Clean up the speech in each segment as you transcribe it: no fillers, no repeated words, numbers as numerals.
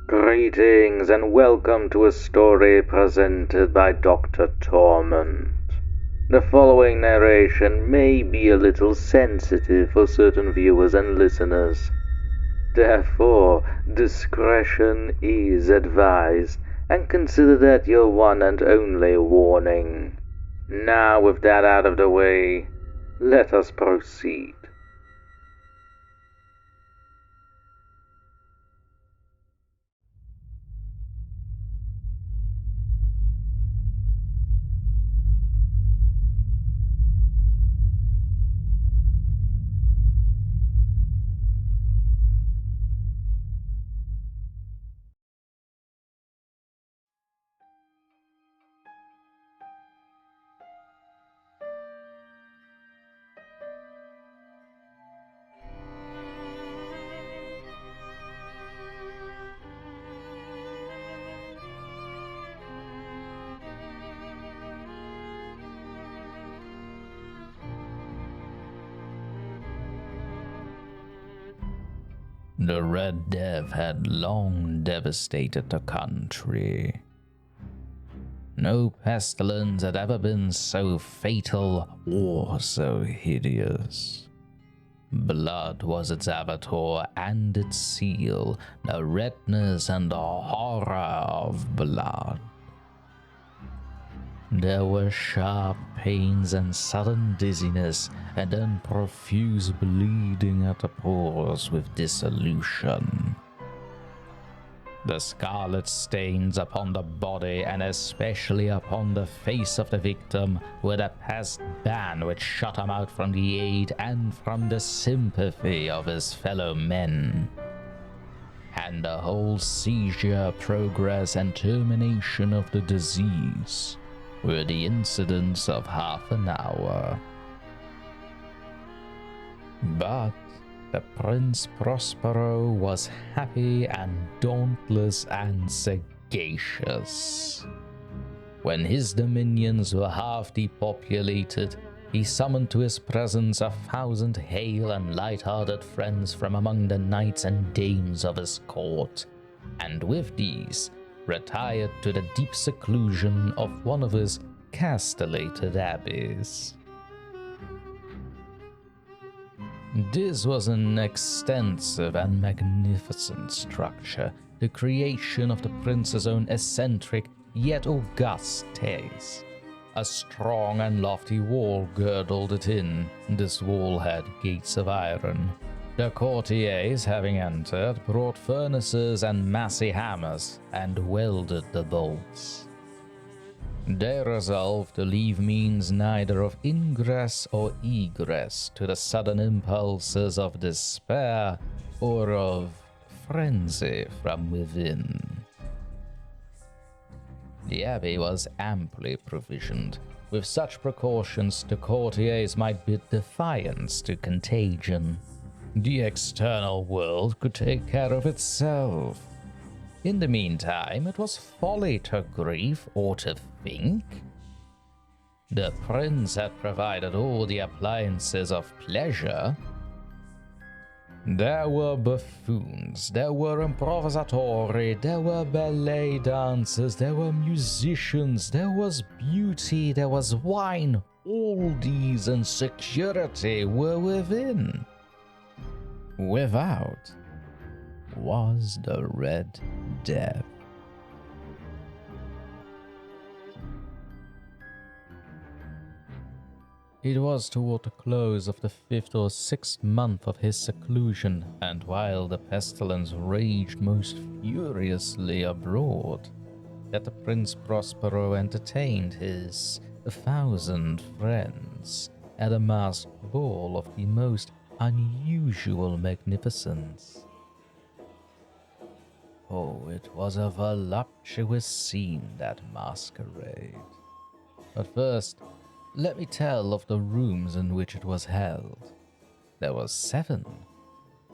Greetings and welcome to a story presented by DrTorment. The following narration may be a little sensitive for certain viewers and listeners. Therefore, discretion is advised, and consider that your one and only warning. Now, with that out of the way, let us proceed. The Red Death had long devastated the country. No pestilence had ever been so fatal or so hideous. Blood was its avatar and its seal, the redness and the horror of blood. There were sharp pains and sudden dizziness, and then profuse bleeding at the pores with dissolution. The scarlet stains upon the body, and especially upon the face of the victim, were the past ban which shut him out from the aid and from the sympathy of his fellow men. And the whole seizure, progress, and termination of the disease were the incidents of half an hour. But the Prince Prospero was happy and dauntless and sagacious. When his dominions were half depopulated, he summoned to his presence 1,000 hale and light-hearted friends from among the knights and dames of his court, and with these retired to the deep seclusion of one of his castellated abbeys. This was an extensive and magnificent structure, the creation of the prince's own eccentric yet august taste. A strong and lofty wall girdled it in. This wall had gates of iron. The courtiers, having entered, brought furnaces and massy hammers, and welded the bolts. They resolved to leave means neither of ingress or egress to the sudden impulses of despair or of frenzy from within. The abbey was amply provisioned. With such precautions, the courtiers might bid defiance to contagion. The external world could take care of itself. In the meantime, it was folly to grieve or to think. The prince had provided all the appliances of pleasure. There were buffoons, there were improvisatori, there were ballet dancers, there were musicians, there was beauty, there was wine. All these and security were within. Without was the Red Death. It was toward the close of the 5th or 6th month of his seclusion, and while the pestilence raged most furiously abroad, that the Prince Prospero entertained his 1,000 friends at a masked ball of the most unusual magnificence. Oh, it was a voluptuous scene, that masquerade. But first, let me tell of the rooms in which it was held. There were 7,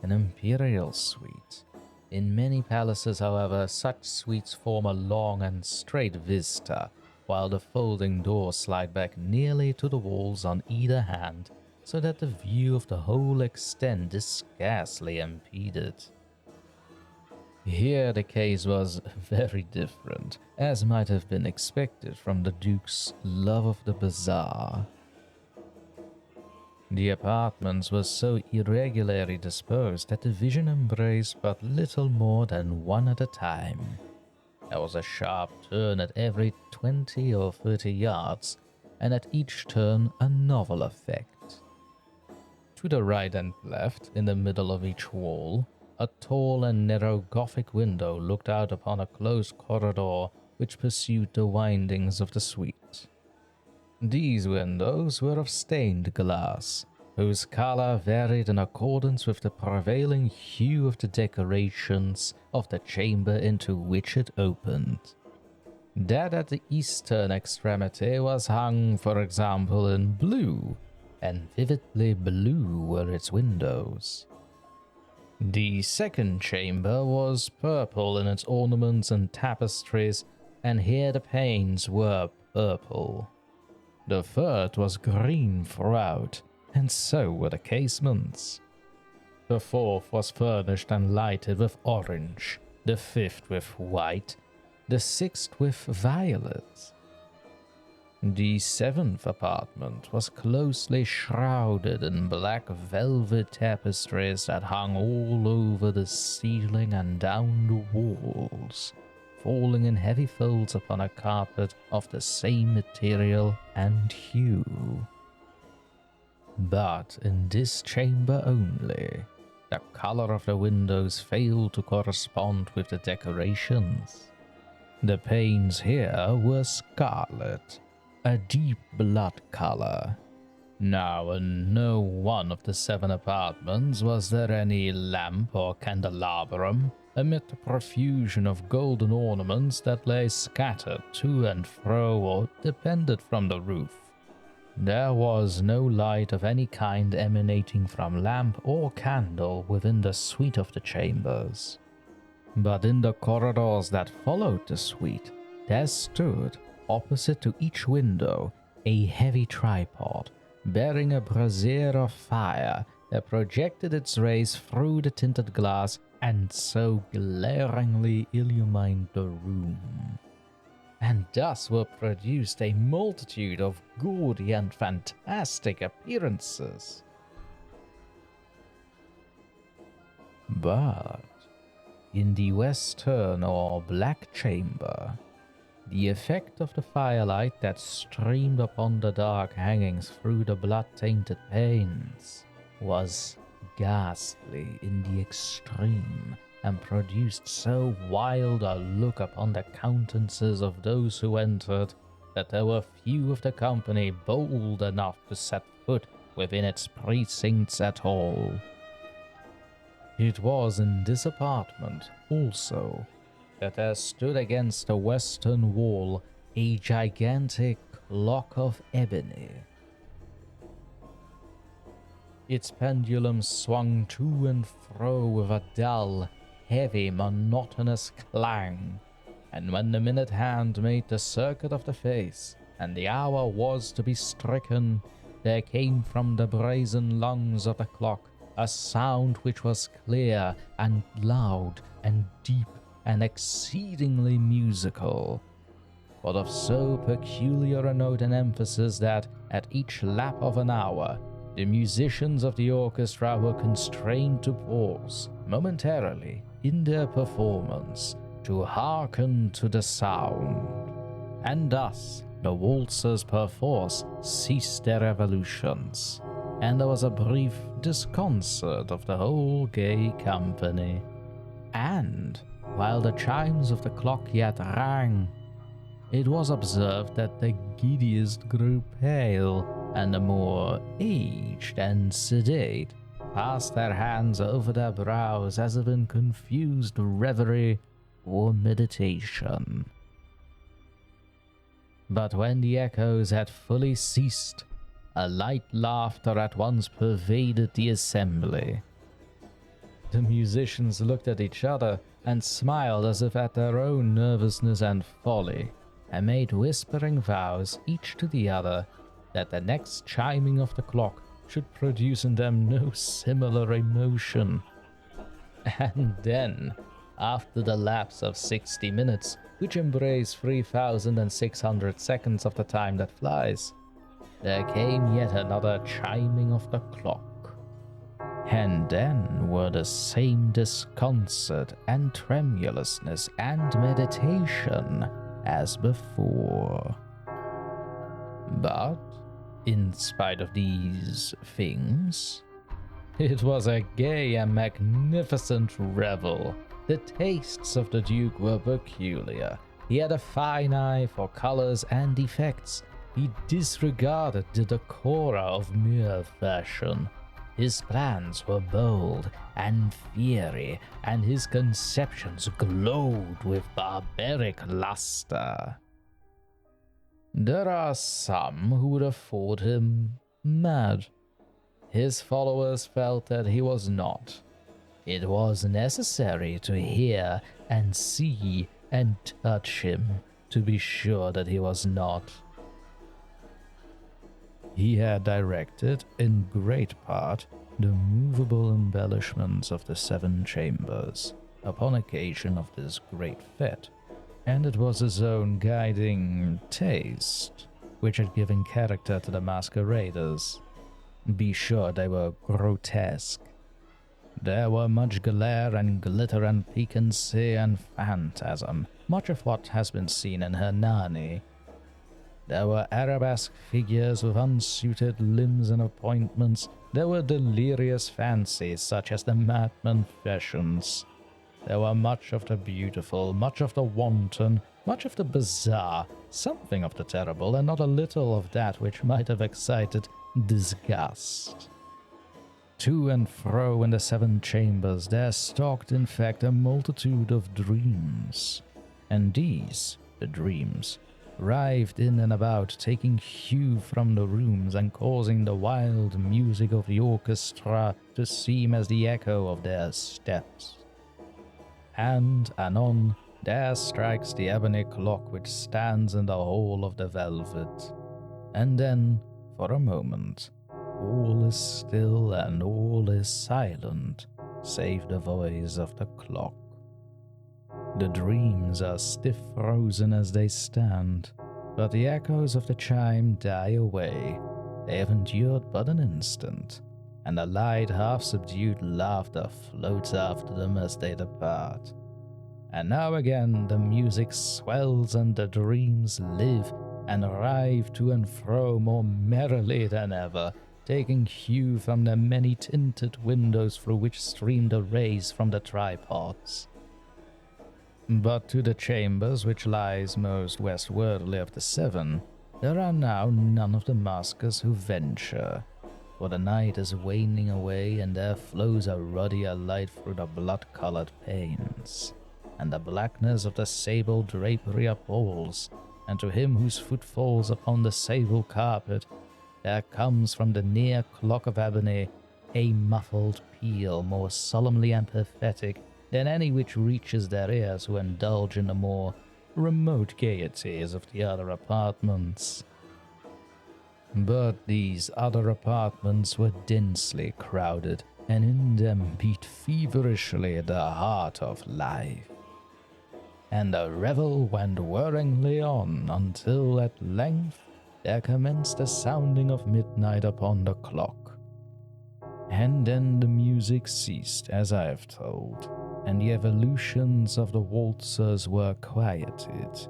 an imperial suite. In many palaces, however, such suites form a long and straight vista, while the folding doors slide back nearly to the walls on either hand, so that the view of the whole extent is scarcely impeded. Here the case was very different, as might have been expected from the Duke's love of the bizarre. The apartments were so irregularly disposed that the vision embraced but little more than one at a time. There was a sharp turn at every 20 or 30 yards, and at each turn a novel effect. To the right and left, in the middle of each wall, a tall and narrow Gothic window looked out upon a closed corridor which pursued the windings of the suite. These windows were of stained glass, whose color varied in accordance with the prevailing hue of the decorations of the chamber into which it opened. That at the eastern extremity was hung, for example, in blue, and vividly blue were its windows. The second chamber was purple in its ornaments and tapestries, and here the panes were purple. The third was green throughout, and so were the casements. The fourth was furnished and lighted with orange, the fifth with white, the sixth with violet. The seventh apartment was closely shrouded in black velvet tapestries that hung all over the ceiling and down the walls, falling in heavy folds upon a carpet of the same material and hue. But in this chamber only, the color of the windows failed to correspond with the decorations. The panes here were scarlet, a deep blood color. Now, in no one of the 7 apartments was there any lamp or candelabrum, amid the profusion of golden ornaments that lay scattered to and fro or depended from the roof. There was no light of any kind emanating from lamp or candle within the suite of the chambers. But in the corridors that followed the suite, there stood, opposite to each window, a heavy tripod, bearing a brazier of fire that projected its rays through the tinted glass and so glaringly illumined the room. And thus were produced a multitude of gaudy and fantastic appearances. But in the western or black chamber, the effect of the firelight that streamed upon the dark hangings through the blood-tainted panes was ghastly in the extreme, and produced so wild a look upon the countenances of those who entered that there were few of the company bold enough to set foot within its precincts at all. It was in this apartment, also, that there stood against the western wall a gigantic clock of ebony. Its pendulum swung to and fro with a dull, heavy, monotonous clang, and when the minute hand made the circuit of the face, and the hour was to be stricken, there came from the brazen lungs of the clock a sound which was clear and loud and deep and exceedingly musical, but of so peculiar a note and emphasis that, at each lap of an hour, the musicians of the orchestra were constrained to pause momentarily in their performance to hearken to the sound, and thus the waltzers perforce ceased their revolutions, and there was a brief disconcert of the whole gay company. And while the chimes of the clock yet rang, it was observed that the giddiest grew pale, and the more aged and sedate passed their hands over their brows as if in confused reverie or meditation. But when the echoes had fully ceased, a light laughter at once pervaded the assembly. The musicians looked at each other and smiled as if at their own nervousness and folly, and made whispering vows each to the other that the next chiming of the clock should produce in them no similar emotion. And then, After the lapse of 60 minutes, which embrace 3,600 seconds of the time that flies, there came yet another chiming of the clock. And then were the same disconcert and tremulousness and meditation as before. But, in spite of these things, it was a gay and magnificent revel. The tastes of the Duke were peculiar. He had a fine eye for colors and effects. He disregarded the decora of mere fashion. His plans were bold and fiery, and his conceptions glowed with barbaric luster. There are some who would have thought him mad. His followers felt that he was not. It was necessary to hear and see and touch him to be sure that he was not. He had directed, in great part, the movable embellishments of the 7 chambers, upon occasion of this great fete, and it was his own guiding taste which had given character to the masqueraders. Be sure they were grotesque. There were much glare and glitter and piquancy and phantasm, much of what has been seen in Hernani. There were arabesque figures with unsuited limbs and appointments. There were delirious fancies such as the madman fashions. There were much of the beautiful, much of the wanton, much of the bizarre, something of the terrible, and not a little of that which might have excited disgust. To and fro in the 7 chambers there stalked in fact a multitude of dreams, and these, the dreams, writhed in and about, taking hue from the rooms and causing the wild music of the orchestra to seem as the echo of their steps. And anon there strikes the ebony clock which stands in the hall of the velvet, and then, for a moment, all is still and all is silent, save the voice of the clock. The dreams are stiff frozen as they stand, but the echoes of the chime die away. They have endured but an instant, and a light half-subdued laughter floats after them as they depart. And now again the music swells and the dreams live and writhe to and fro more merrily than ever, taking hue from the many-tinted windows through which stream the rays from the tripods. But to the chambers which lies most westwardly of the 7, there are now none of the maskers who venture, for the night is waning away and there flows a ruddier light through the blood-colored panes, and the blackness of the sable drapery appalls, and to him whose foot falls upon the sable carpet, there comes from the near clock of ebony a muffled peal more solemnly and pathetic than any which reaches their ears who indulge in the more remote gaieties of the other apartments. But these other apartments were densely crowded, and in them beat feverishly the heart of life. And the revel went whirringly on until at length there commenced the sounding of midnight upon the clock. And then the music ceased, as I have told, and the evolutions of the waltzers were quieted,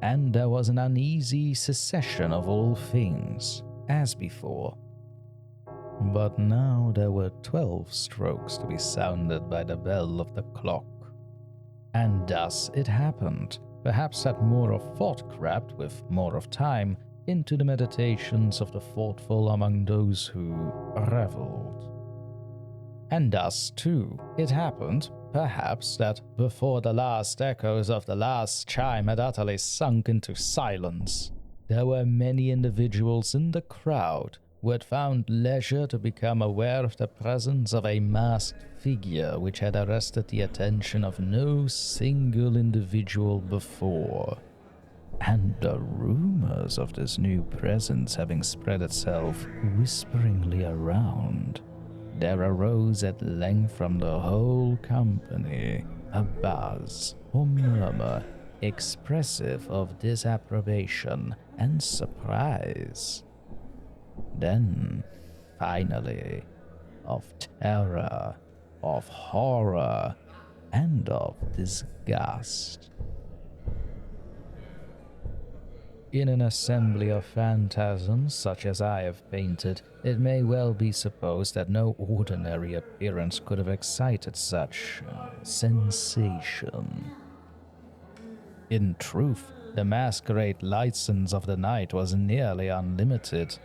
and there was an uneasy cessation of all things, as before. But now there were 12 strokes to be sounded by the bell of the clock, and thus it happened, perhaps that more of thought crept, with more of time, into the meditations of the thoughtful among those who revelled. And thus, too, it happened, perhaps, that before the last echoes of the last chime had utterly sunk into silence, there were many individuals in the crowd who had found leisure to become aware of the presence of a masked figure which had arrested the attention of no single individual before. And the rumors of this new presence having spread itself whisperingly around, there arose at length from the whole company a buzz or murmur expressive of disapprobation and surprise. Then, finally, of terror, of horror, and of disgust. In an assembly of phantasms such as I have painted, it may well be supposed that no ordinary appearance could have excited such sensation. In truth, the masquerade license of the night was nearly unlimited,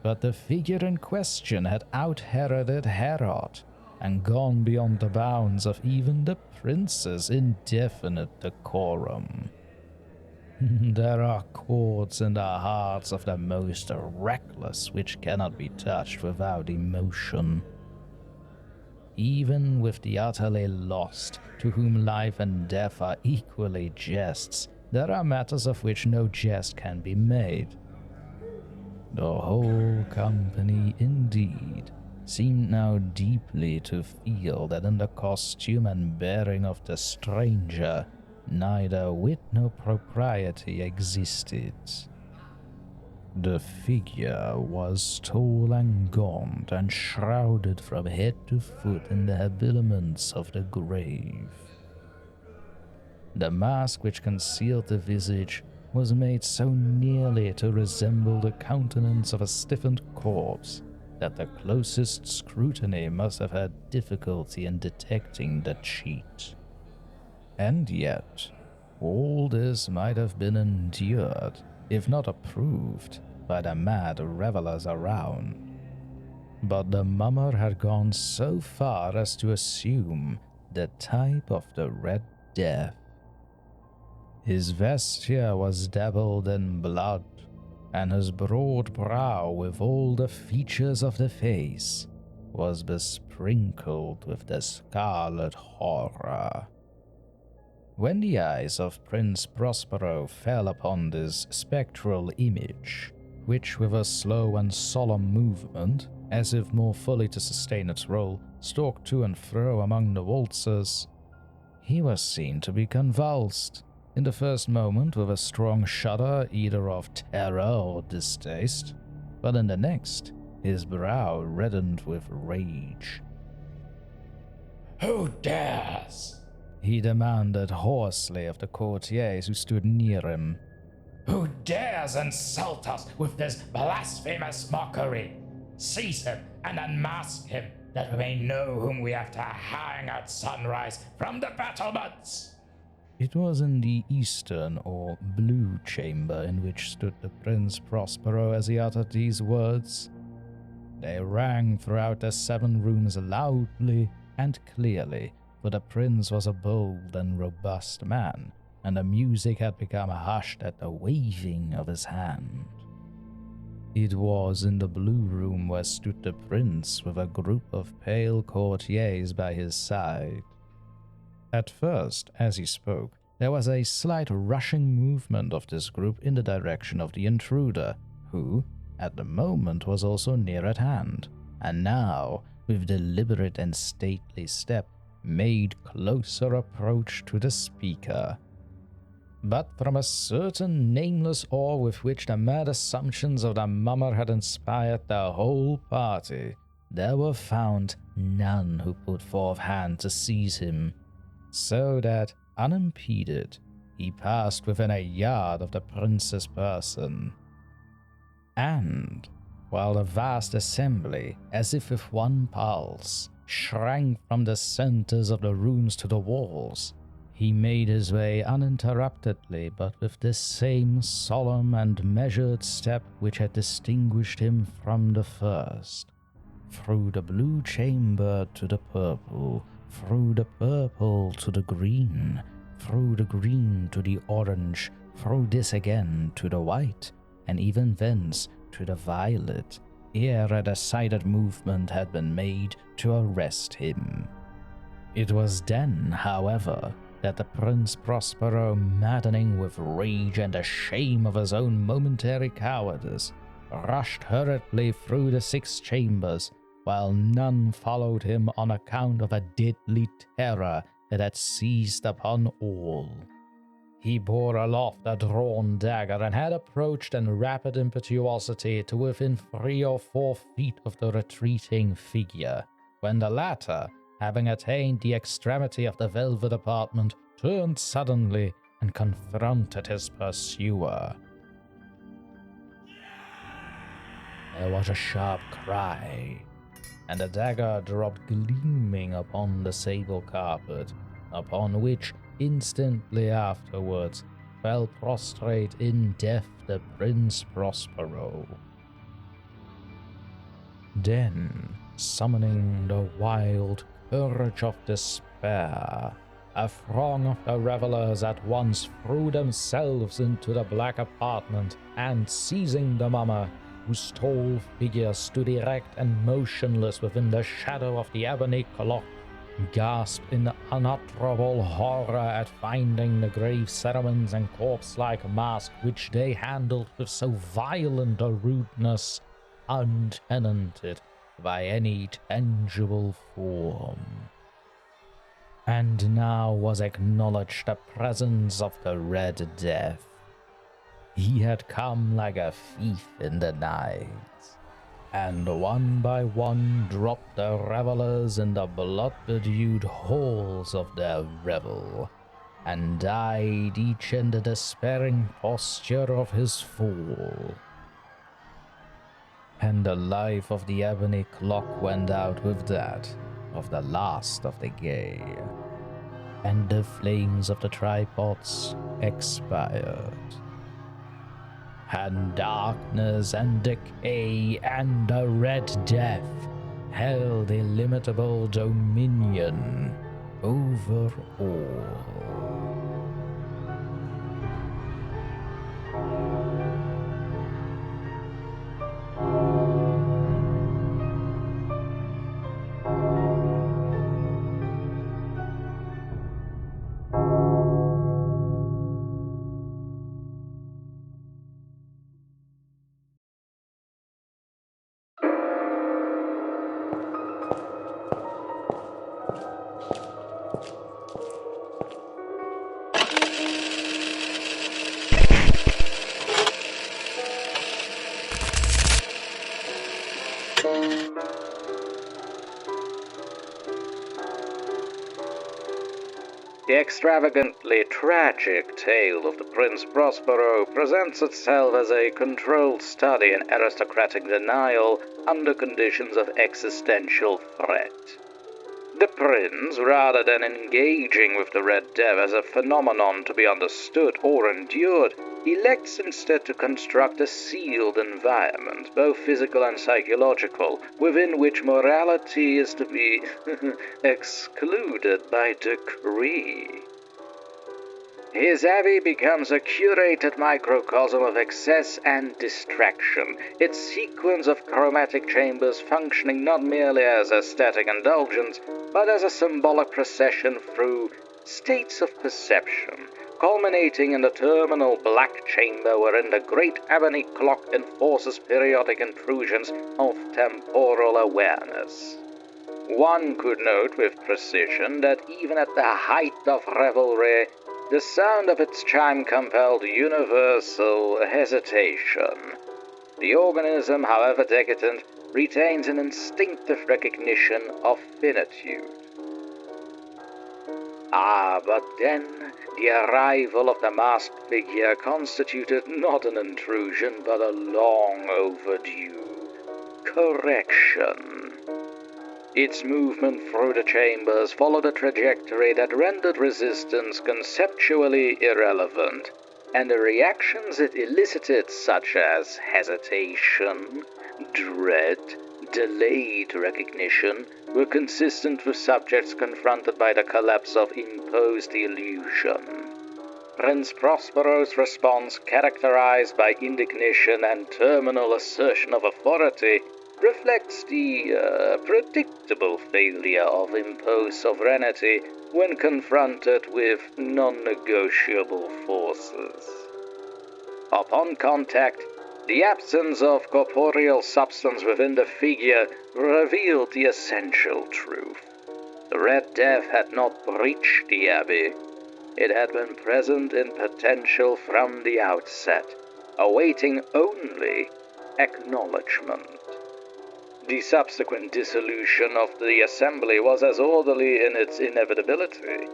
but the figure in question had out-Heroded Herod and gone beyond the bounds of even the prince's indefinite decorum. There are chords in the hearts of the most reckless which cannot be touched without emotion. Even with the utterly lost, to whom life and death are equally jests, there are matters of which no jest can be made. The whole company, indeed, seemed now deeply to feel that in the costume and bearing of the stranger, neither wit nor propriety existed. The figure was tall and gaunt and shrouded from head to foot in the habiliments of the grave. The mask which concealed the visage was made so nearly to resemble the countenance of a stiffened corpse that the closest scrutiny must have had difficulty in detecting the cheat. And yet, all this might have been endured, if not approved, by the mad revelers around. But the mummer had gone so far as to assume the type of the Red Death. His vesture was dabbled in blood, and his broad brow, with all the features of the face, was besprinkled with the Scarlet Horror. When the eyes of Prince Prospero fell upon this spectral image, which with a slow and solemn movement, as if more fully to sustain its role, stalked to and fro among the waltzers, he was seen to be convulsed, in the first moment with a strong shudder either of terror or distaste, but in the next, his brow reddened with rage. "Who dares?" he demanded hoarsely of the courtiers who stood near him. "Who dares insult us with this blasphemous mockery? Seize him and unmask him, that we may know whom we have to hang at sunrise from the battlements." It was in the eastern or blue chamber in which stood the Prince Prospero as he uttered these words. They rang throughout the 7 rooms loudly and clearly, for the prince was a bold and robust man, and the music had become hushed at the waving of his hand. It was in the blue room where stood the prince with a group of pale courtiers by his side. At first, as he spoke, there was a slight rushing movement of this group in the direction of the intruder, who, at the moment, was also near at hand, and now, with deliberate and stately step, made closer approach to the speaker. But from a certain nameless awe with which the mad assumptions of the mummer had inspired the whole party, there were found none who put forth hand to seize him, so that, unimpeded, he passed within a yard of the prince's person. And, while the vast assembly, as if with one pulse, shrank from the centers of the rooms to the walls, he made his way uninterruptedly but with the same solemn and measured step which had distinguished him from the first, through the blue chamber to the purple, through the purple to the green, through the green to the orange, through this again to the white, and even thence to the violet, ere a decided movement had been made to arrest him. It was then, however, that the Prince Prospero, maddening with rage and the shame of his own momentary cowardice, rushed hurriedly through the 6 chambers, while none followed him on account of a deadly terror it had seized upon all. He bore aloft a drawn dagger and had approached in rapid impetuosity to within 3 or 4 feet of the retreating figure, when the latter, having attained the extremity of the velvet apartment, turned suddenly and confronted his pursuer. There was a sharp cry, and the dagger dropped gleaming upon the sable carpet, upon which, instantly afterwards, fell prostrate in death the Prince Prospero. Then, summoning the wild courage of despair, a throng of the revelers at once threw themselves into the black apartment, and seizing the mummer, whose tall figure stood erect and motionless within the shadow of the ebony clock, gasped in unutterable horror at finding the grave cerements and corpse-like mask which they handled with so violent a rudeness, untenanted by any tangible form. And now was acknowledged the presence of the Red Death. He had come like a thief in the night, and one by one dropped the revelers in the blood-bedewed halls of their revel, and died each in the despairing posture of his fall. And the life of the ebony clock went out with that of the last of the gay, and the flames of the tripods expired. And darkness and decay and the Red Death held illimitable dominion over all. The extravagantly tragic tale of the Prince Prospero presents itself as a controlled study in aristocratic denial under conditions of existential threat. The prince, rather than engaging with the Red Death as a phenomenon to be understood or endured, elects instead to construct a sealed environment, both physical and psychological, within which morality is to be excluded by decree. His abbey becomes a curated microcosm of excess and distraction, its sequence of chromatic chambers functioning not merely as aesthetic indulgence, but as a symbolic procession through states of perception, culminating in the terminal black chamber wherein the great ebony clock enforces periodic intrusions of temporal awareness. One could note with precision that even at the height of revelry, the sound of its chime compelled universal hesitation. The organism, however decadent, retains an instinctive recognition of finitude. But then, the arrival of the masked figure constituted not an intrusion, but a long overdue correction. Its movement through the chambers followed a trajectory that rendered resistance conceptually irrelevant, and the reactions it elicited, such as hesitation, dread, delayed recognition, were consistent with subjects confronted by the collapse of imposed illusion. Prince Prospero's response, characterized by indignation and terminal assertion of authority, reflects the predictable failure of imposed sovereignty when confronted with non-negotiable forces. Upon contact, the absence of corporeal substance within the figure revealed the essential truth. The The Red Death had not breached the abbey. It had been present in potential from the outset, awaiting only acknowledgement. The subsequent dissolution of the assembly was as orderly in its inevitability.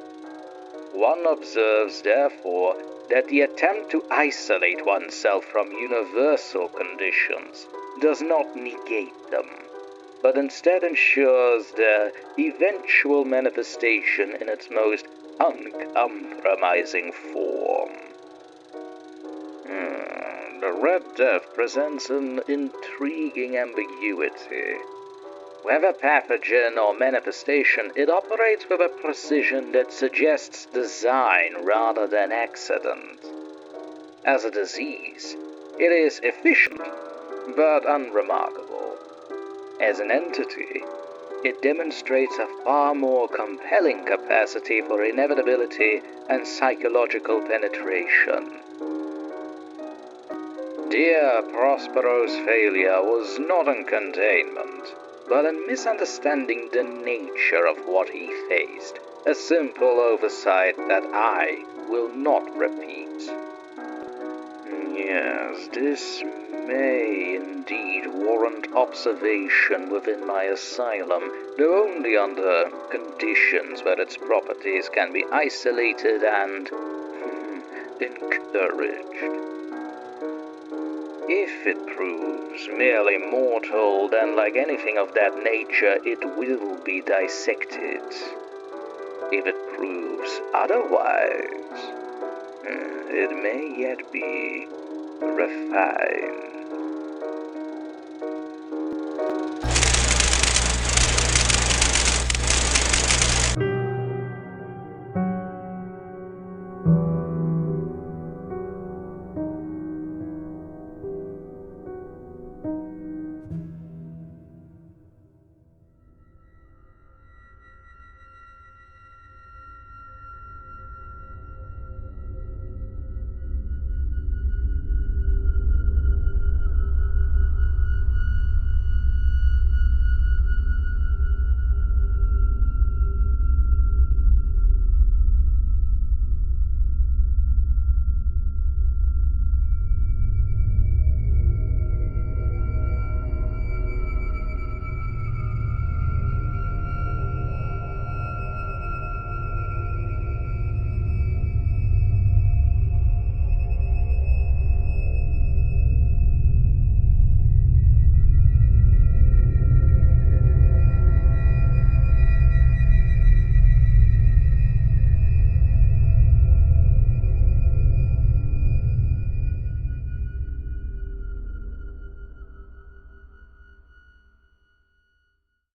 One observes, therefore, that the attempt to isolate oneself from universal conditions does not negate them, but instead ensures their eventual manifestation in its most uncompromising form. The Red Death presents an intriguing ambiguity. Whether pathogen or manifestation, it operates with a precision that suggests design rather than accident. As a disease, it is efficient, but unremarkable. As an entity, it demonstrates a far more compelling capacity for inevitability and psychological penetration. Dear Prospero's failure was not in containment, but in misunderstanding the nature of what he faced, a simple oversight that I will not repeat. Yes, this may indeed warrant observation within my asylum, though only under conditions where its properties can be isolated and encouraged. If it proves merely mortal, then like anything of that nature, it will be dissected. If it proves otherwise, it may yet be refined.